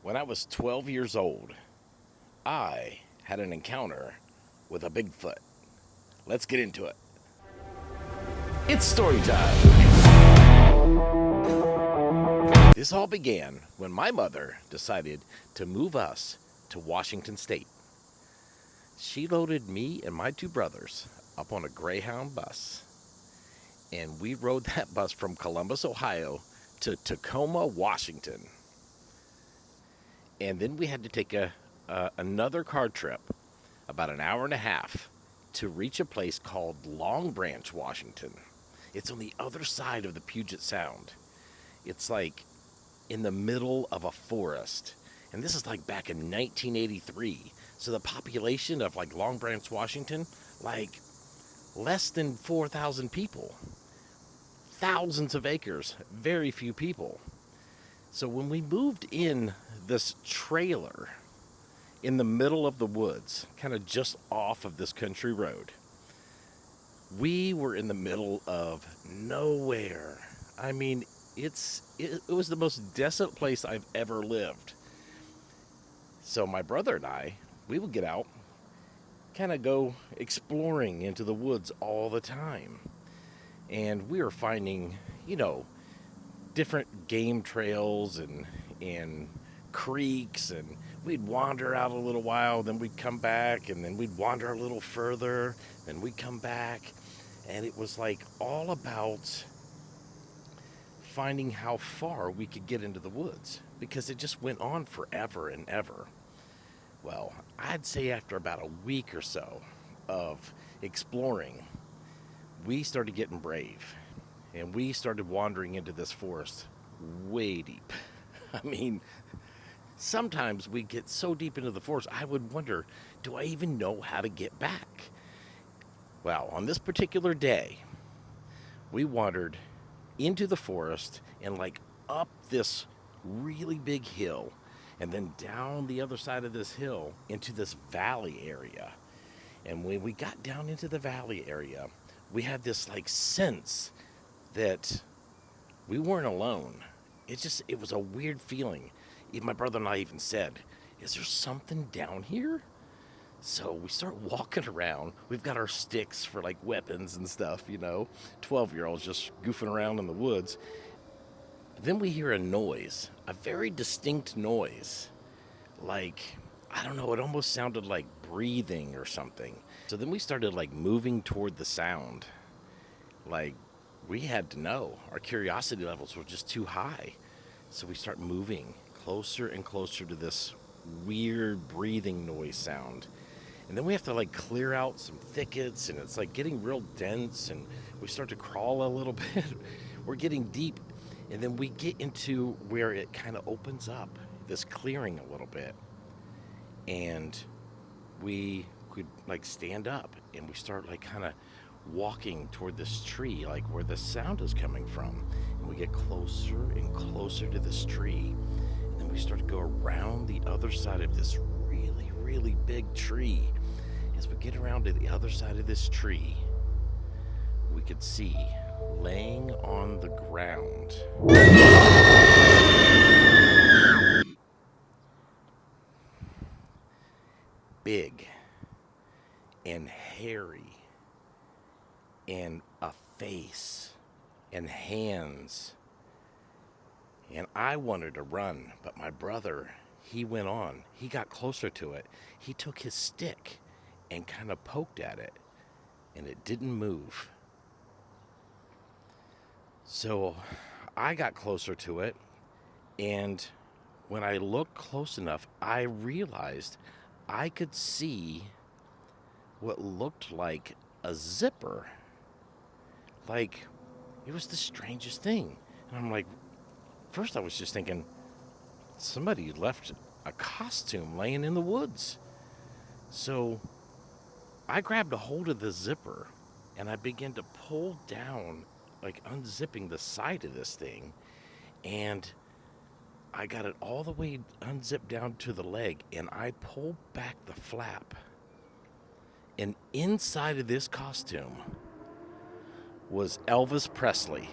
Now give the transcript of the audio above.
When I was 12 years old, I had an encounter with a Bigfoot. Let's get into it. It's story time. This all began when my mother decided to move us to Washington State. She loaded me and my two brothers up on a Greyhound bus, and we rode that bus from Columbus, Ohio to Tacoma, Washington. And then we had to take another car trip, about an hour and a half, to reach a place called Long Branch, Washington. It's on the other side of the Puget Sound. It's like in the middle of a forest. And this is like back in 1983. So the population of like Long Branch, Washington, like less than 4,000 people. Thousands of acres, very few people. So when we moved in this trailer in the middle of the woods, kind of just off of this country road, we were in the middle of nowhere. I mean, it was the most desolate place I've ever lived. So my brother and I, we would get out, kind of go exploring into the woods all the time. And we were finding, different game trails and creeks, and we'd wander out a little while, then we'd come back, and then we'd wander a little further, then we'd come back. And it was like all about finding how far we could get into the woods, because it just went on forever and ever. Well, I'd say after about a week or so of exploring, we started getting brave, and we started wandering into this forest way deep. I mean, sometimes we get so deep into the forest, I would wonder, do I even know how to get back? Well, on this particular day, we wandered into the forest and like up this really big hill, and then down the other side of this hill into this valley area. And when we got down into the valley area, we had this like sense that we weren't alone. It was a weird feeling. My brother and I even said, is there something down here? So we start walking around. We've got our sticks for like weapons and stuff, 12-year-olds just goofing around in the woods. Then we hear a noise, a very distinct noise. Like, I don't know, it almost sounded like breathing or something. So then we started like moving toward the sound. Like, we had to know. Our curiosity levels were just too high. So we start moving closer and closer to this weird breathing noise sound. And then we have to like clear out some thickets, and it's like getting real dense, and we start to crawl a little bit. We're getting deep, and then we get into where it kind of opens up, this clearing a little bit. And we could like stand up, and we start like kind of walking toward this tree, like where the sound is coming from. And we get closer and closer to this tree. And then we start to go around the other side of this really, really big tree. As we get around to the other side of this tree, we could see laying on the ground big and hairy, and a face and hands. And I wanted to run, but my brother, he went on. He got closer to it. He took his stick and kind of poked at it, and it didn't move. So I got closer to it, and when I looked close enough, I realized I could see what looked like a zipper. Like, it was the strangest thing. And I'm like, first I was just thinking, somebody left a costume laying in the woods. So I grabbed a hold of the zipper, and I began to pull down, like unzipping the side of this thing. And I got it all the way unzipped down to the leg, and I pulled back the flap. And inside of this costume was Elvis Presley.